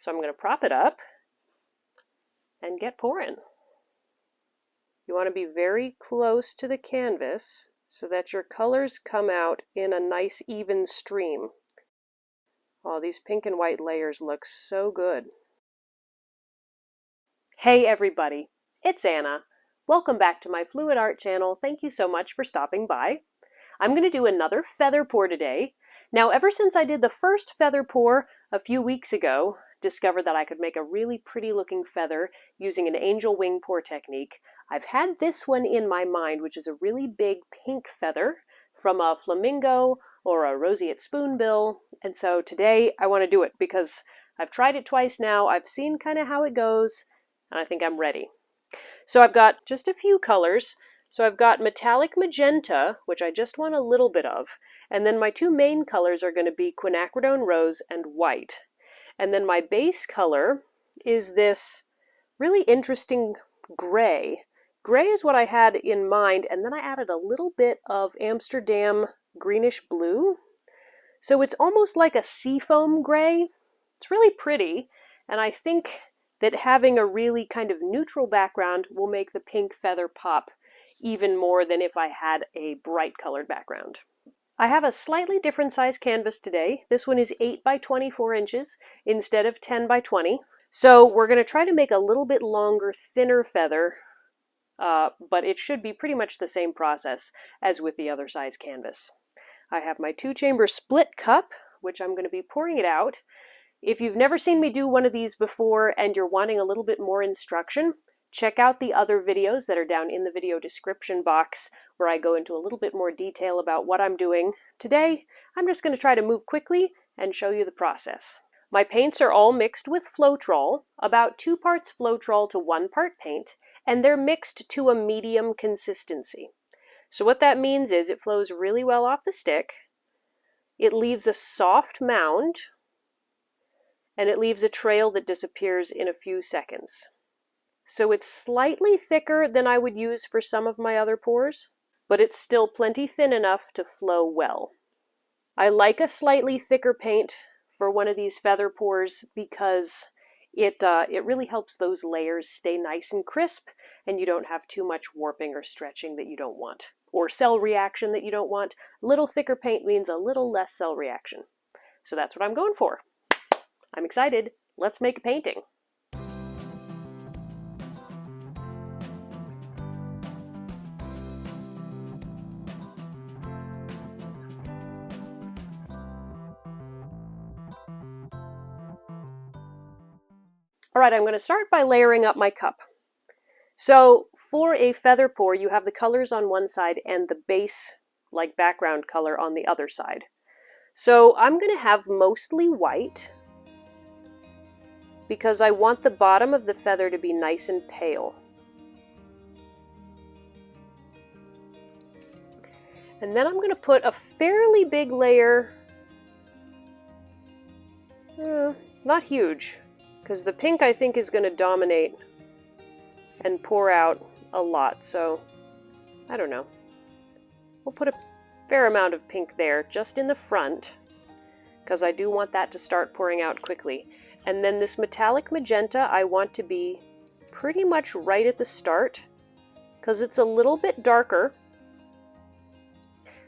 So I'm going to prop it up and get pouring. You want to be very close to the canvas so that your colors come out in a nice even stream. Oh, these pink and white layers look so good. Hey everybody, it's Anna. Welcome back to my Fluid Art channel. Thank you so much for stopping by. I'm going to do another feather pour today. Now, ever since I did the first feather pour a few weeks ago, discovered that I could make a really pretty looking feather using an angel wing pour technique, I've had this one in my mind, which is a really big pink feather from a flamingo or a roseate spoonbill. And so today I want to do it because I've tried it twice now. I've seen kind of how it goes, and I think I'm ready. So I've got just a few colors. So I've got metallic magenta, which I just want a little bit of, and then my two main colors are going to be quinacridone rose and white. And then my base color is this really interesting gray. Gray is what I had in mind, and then I added a little bit of Amsterdam greenish blue. So it's almost like a seafoam gray. It's really pretty, and I think that having a really kind of neutral background will make the pink feather pop even more than if I had a bright colored background. I have a slightly different size canvas today. This one is 8 by 24 inches instead of 10 by 20. So we're going to try to make a little bit longer, thinner feather, but it should be pretty much the same process as with the other size canvas. I have my 2-chamber split cup, which I'm going to be pouring it out. If you've never seen me do one of these before and you're wanting a little bit more instruction, check out the other videos that are down in the video description box where I go into a little bit more detail about what I'm doing. Today, I'm just going to try to move quickly and show you the process. My paints are all mixed with Floetrol, about 2 parts Floetrol to 1 part paint, and they're mixed to a medium consistency. So what that means is it flows really well off the stick, it leaves a soft mound, and it leaves a trail that disappears in a few seconds. So it's slightly thicker than I would use for some of my other pours, but it's still plenty thin enough to flow well. I like a slightly thicker paint for one of these feather pours because it really helps those layers stay nice and crisp, and you don't have too much warping or stretching that you don't want, or cell reaction that you don't want. A little thicker paint means a little less cell reaction. So that's what I'm going for. I'm excited. Let's make a painting. All right, I'm going to start by layering up my cup. So for a feather pour, you have the colors on one side and the base, like background color, on the other side. So I'm going to have mostly white because I want the bottom of the feather to be nice and pale. And then I'm going to put a fairly big layer, not huge, because the pink I think is going to dominate and pour out a lot, so I don't know. We'll put a fair amount of pink there, just in the front, because I do want that to start pouring out quickly. And then this metallic magenta I want to be pretty much right at the start, because it's a little bit darker,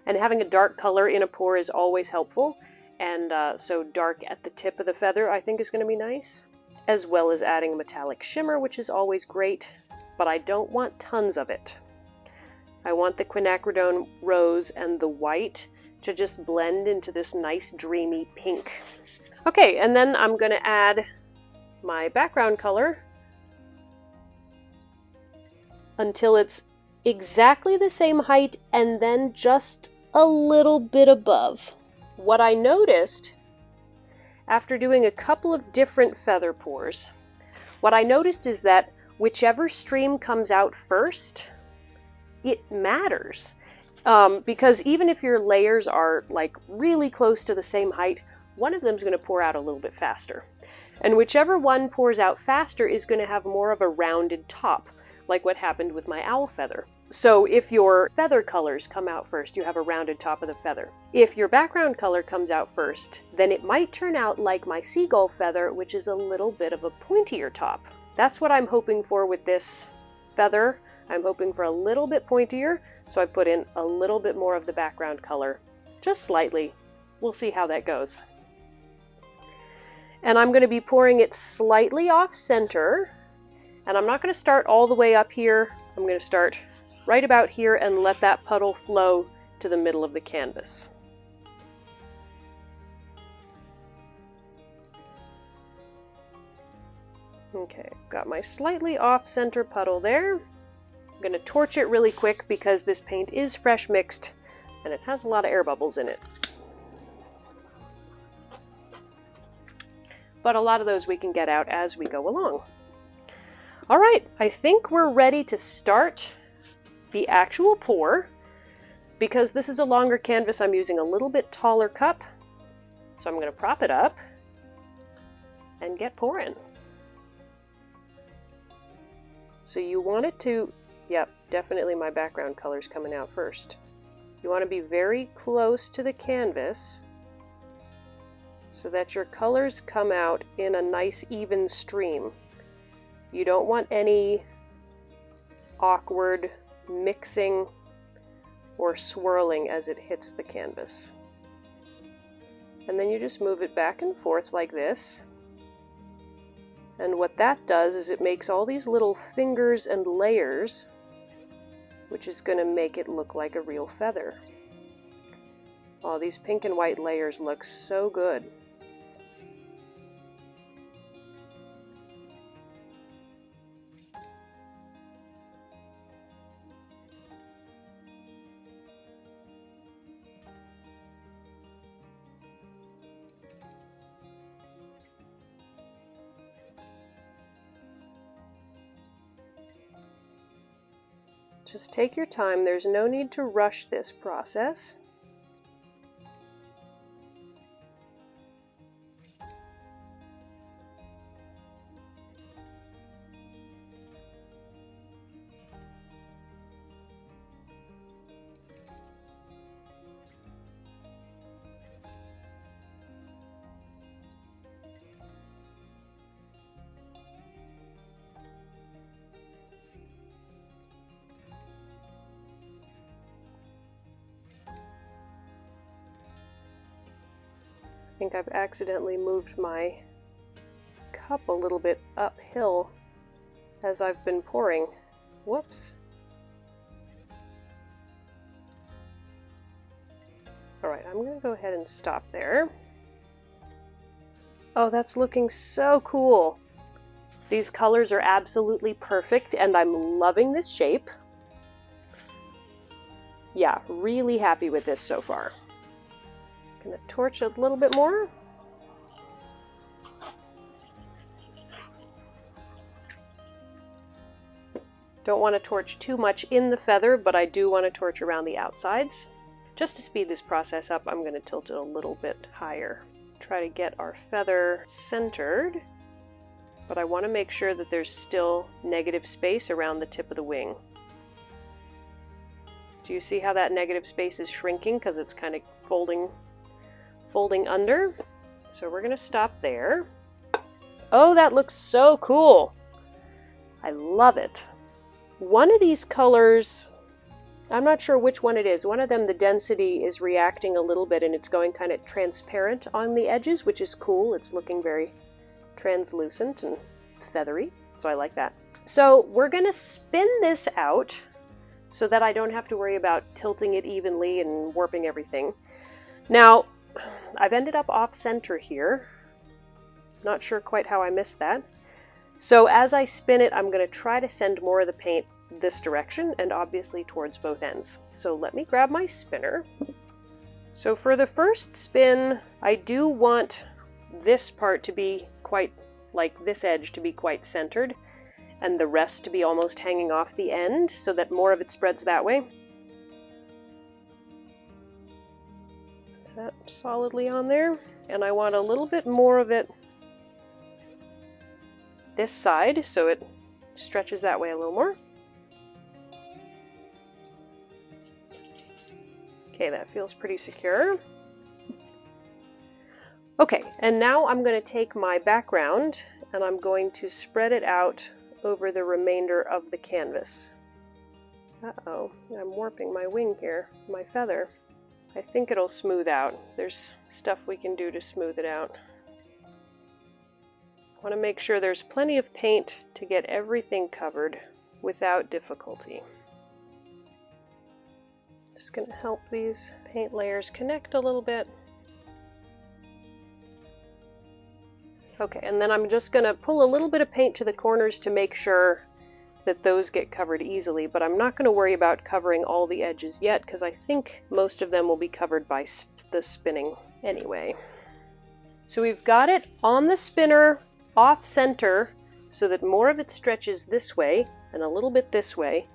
and having a dark color in a pour is always helpful, and so dark at the tip of the feather I think is going to be nice, as well as adding metallic shimmer, which is always great, but I don't want tons of it. I want the quinacridone rose and the white to just blend into this nice dreamy pink. Okay, and then I'm going to add my background color until it's exactly the same height and then just a little bit above. What I noticed after doing a couple of different feather pours, what I noticed is that whichever stream comes out first, it matters. Because even if your layers are like really close to the same height, one of them is going to pour out a little bit faster. And whichever one pours out faster is going to have more of a rounded top, like what happened with my owl feather. So if your feather colors come out first, you have a rounded top of the feather. If your background color comes out first, then it might turn out like my seagull feather, which is a little bit of a pointier top. That's what I'm hoping for with this feather. I'm hoping for a little bit pointier, so I put in a little bit more of the background color, just slightly. We'll see how that goes. And I'm going to be pouring it slightly off center, and I'm not going to start all the way up here. I'm going to start right about here and let that puddle flow to the middle of the canvas. Okay, got my slightly off-center puddle there. I'm going to torch it really quick because this paint is fresh mixed and it has a lot of air bubbles in it. But a lot of those we can get out as we go along. All right, I think we're ready to start the actual pour. Because this is a longer canvas, I'm using a little bit taller cup. So I'm going to prop it up and get pouring. So you want it to, yep, definitely my background color's coming out first. You want to be very close to the canvas so that your colors come out in a nice even stream. You don't want any awkward mixing or swirling as it hits the canvas. And then you just move it back and forth like this. And what that does is it makes all these little fingers and layers, which is going to make it look like a real feather. Oh, these pink and white layers look so good. Just take your time, there's no need to rush this process. I think I've accidentally moved my cup a little bit uphill as I've been pouring. Whoops. Alright, I'm going to go ahead and stop there. Oh, that's looking so cool. These colors are absolutely perfect and I'm loving this shape. Yeah, really happy with this so far. Gonna torch a little bit more. Don't want to torch too much in the feather, but I do want to torch around the outsides. Just to speed this process up, I'm going to tilt it a little bit higher. Try to get our feather centered, but I want to make sure that there's still negative space around the tip of the wing. Do you see how that negative space is shrinking because it's kind of folding under? So we're going to stop there. Oh, that looks so cool. I love it. One of these colors, I'm not sure which one it is. One of them, the density is reacting a little bit and it's going kind of transparent on the edges, which is cool. It's looking very translucent and feathery, so I like that. So we're going to spin this out so that I don't have to worry about tilting it evenly and warping everything. Now, I've ended up off center here. Not sure quite how I missed that. So as I spin it, I'm going to try to send more of the paint this direction and obviously towards both ends. So let me grab my spinner. So for the first spin, I do want this part to be quite, like this edge to be quite centered and the rest to be almost hanging off the end so that more of it spreads that way. Is that solidly on there? And I want a little bit more of it this side so it stretches that way a little more. Okay, that feels pretty secure. Okay, and now I'm going to take my background and I'm going to spread it out over the remainder of the canvas. Uh-oh, I'm warping my wing here, my feather. I think it'll smooth out. There's stuff we can do to smooth it out. I want to make sure there's plenty of paint to get everything covered without difficulty. Just going to help these paint layers connect a little bit. Okay, and then I'm just going to pull a little bit of paint to the corners to make sure that those get covered easily, but I'm not going to worry about covering all the edges yet because I think most of them will be covered by the spinning anyway. So we've got it on the spinner off center so that more of it stretches this way and a little bit this way,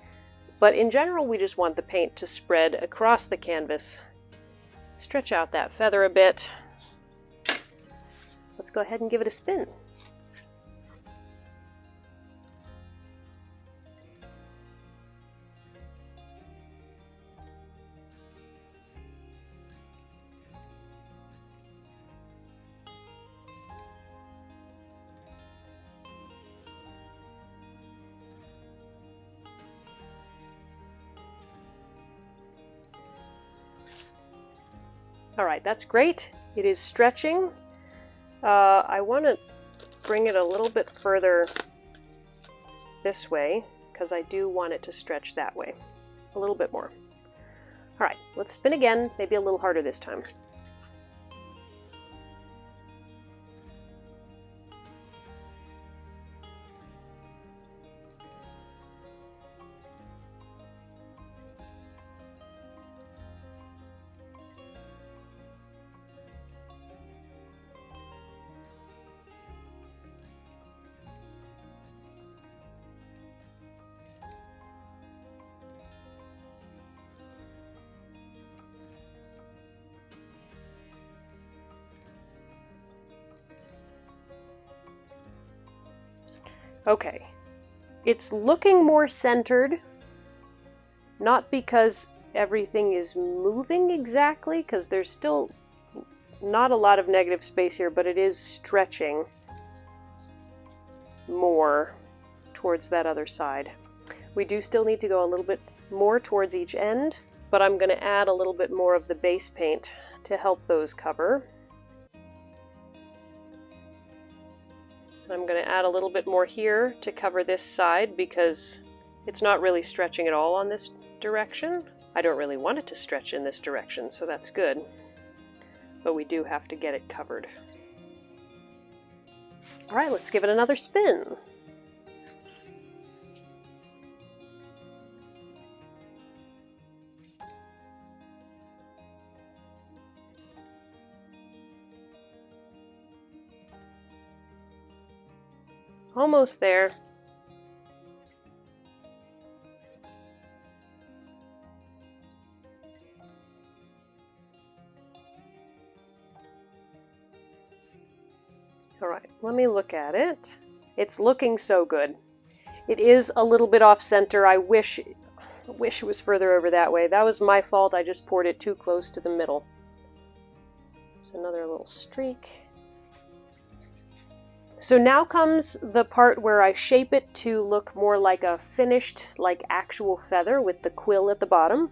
but in general we just want the paint to spread across the canvas. Stretch out that feather a bit. Let's go ahead and give it a spin. All right, that's great. It is stretching. I want to bring it a little bit further this way because I do want it to stretch that way. A little bit more. All right, let's spin again, maybe a little harder this time. Okay, it's looking more centered, not because everything is moving exactly, because there's still not a lot of negative space here, but it is stretching more towards that other side. We do still need to go a little bit more towards each end, but I'm going to add a little bit more of the base paint to help those cover. I'm going to add a little bit more here to cover this side because it's not really stretching at all on this direction. I don't really want it to stretch in this direction, so that's good. But we do have to get it covered. All right, let's give it another spin. Almost there. All right, let me look at it. It's looking so good. It is a little bit off center. I wish it was further over that way. That was my fault. I just poured it too close to the middle. There's another little streak. So now comes the part where I shape it to look more like a finished, like actual feather with the quill at the bottom.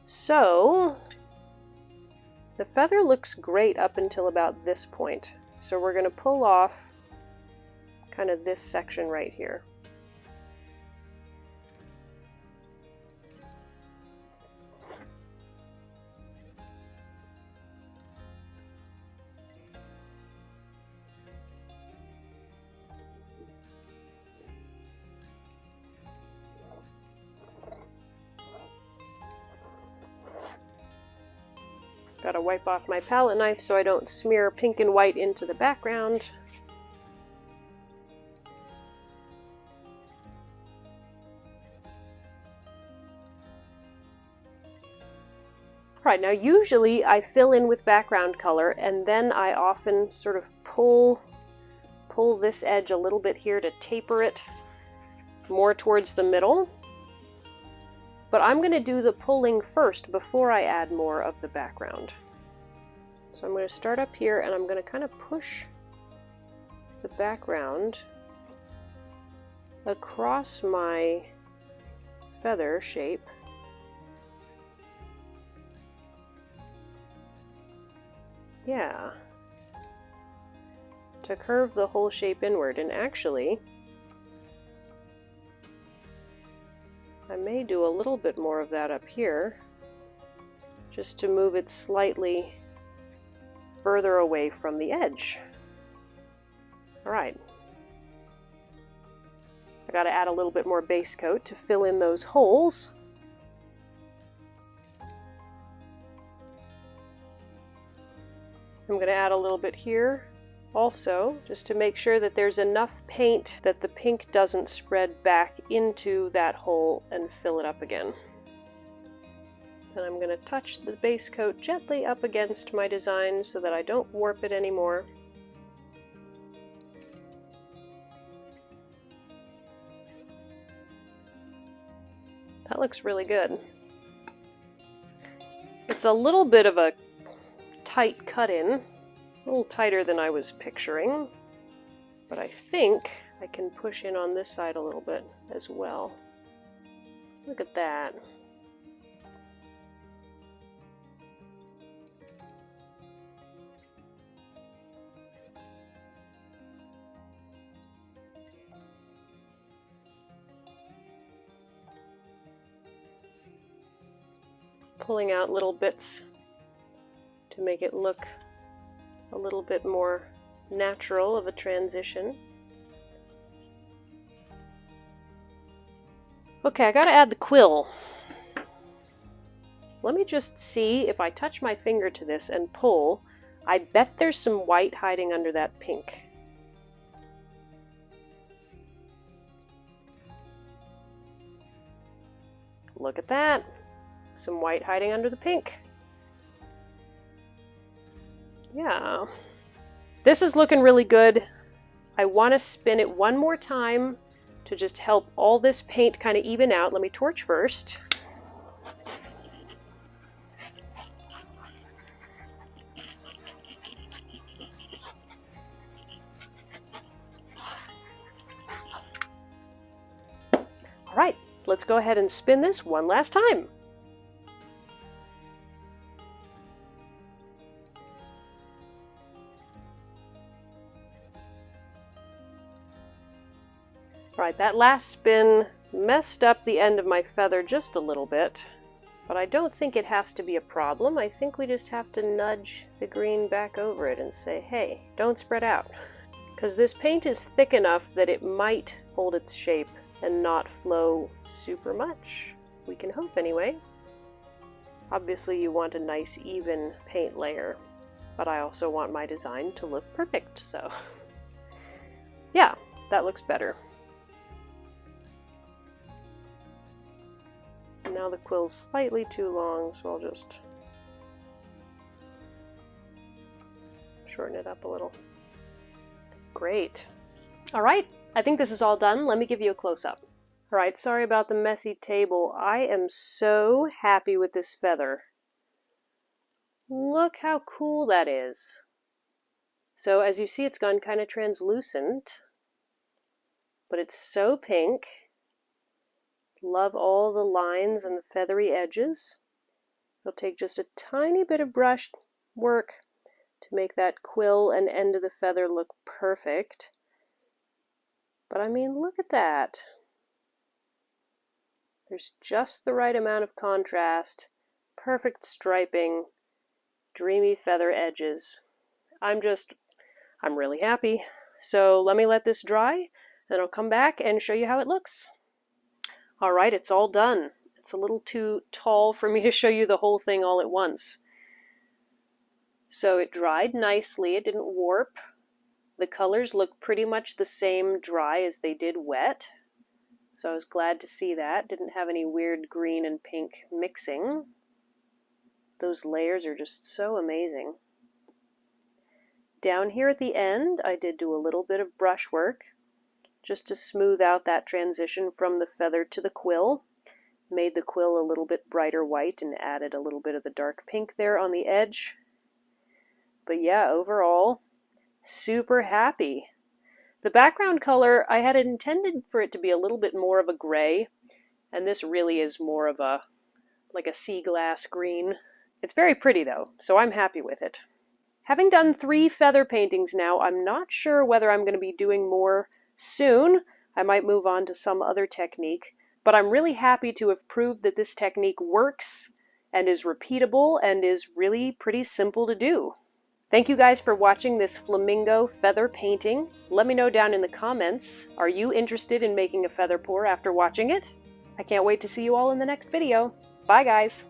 So the feather looks great up until about this point. So we're going to pull off kind of this section right here. Gotta wipe off my palette knife so I don't smear pink and white into the background. Alright, now usually I fill in with background color and then I often sort of pull this edge a little bit here to taper it more towards the middle. but I'm going to do the pulling first before I add more of the background. So I'm going to start up here and I'm going to kind of push the background across my feather shape. Yeah. To curve the whole shape inward, and actually I may do a little bit more of that up here just to move it slightly further away from the edge. Alright. I gotta add a little bit more base coat to fill in those holes. I'm gonna add a little bit here also, just to make sure that there's enough paint that the pink doesn't spread back into that hole and fill it up again. And I'm going to touch the base coat gently up against my design so that I don't warp it anymore. That looks really good. It's a little bit of a tight cut-in, a little tighter than I was picturing, but I think I can push in on this side a little bit as well. Look at that. Pulling out little bits to make it look a little bit more natural of a transition. Okay, I gotta add the quill. Let me just see if I touch my finger to this and pull. I bet there's some white hiding under that pink. Look at that. Some white hiding under the pink. Yeah. This is looking really good. I want to spin it one more time to just help all this paint kind of even out. Let me torch first. All right, let's go ahead and spin this one last time. Alright, that last spin messed up the end of my feather just a little bit, but I don't think it has to be a problem. I think we just have to nudge the green back over it and say, hey, don't spread out. Because this paint is thick enough that it might hold its shape and not flow super much. We can hope anyway. Obviously you want a nice even paint layer, but I also want my design to look perfect, so yeah, that looks better. Now the quill's slightly too long, so I'll just shorten it up a little. Great. Alright, I think this is all done. Let me give you a close-up. Alright, sorry about the messy table. I am so happy with this feather. Look how cool that is. So as you see, it's gone kind of translucent, but it's so pink. Love all the lines and the feathery edges. I'll take just a tiny bit of brush work to make that quill and end of the feather look perfect. But I mean, look at that. There's just the right amount of contrast, perfect striping, dreamy feather edges. I'm really happy. So let me let this dry, then I'll come back and show you how it looks. Alright, it's all done. It's a little too tall for me to show you the whole thing all at once. So it dried nicely, it didn't warp. The colors look pretty much the same dry as they did wet. So I was glad to see that. Didn't have any weird green and pink mixing. Those layers are just so amazing. Down here at the end, I did do a little bit of brushwork, just to smooth out that transition from the feather to the quill. Made the quill a little bit brighter white and added a little bit of the dark pink there on the edge. But yeah, overall, super happy. The background color, I had intended for it to be a little bit more of a gray, and this really is more of a, like a sea glass green. It's very pretty though, so I'm happy with it. Having done 3 feather paintings now, I'm not sure whether I'm going to be doing more soon. I might move on to some other technique, but I'm really happy to have proved that this technique works and is repeatable and is really pretty simple to do. Thank you guys for watching this flamingo feather painting. Let me know down in the comments, are you interested in making a feather pour after watching it? I can't wait to see you all in the next video. Bye guys!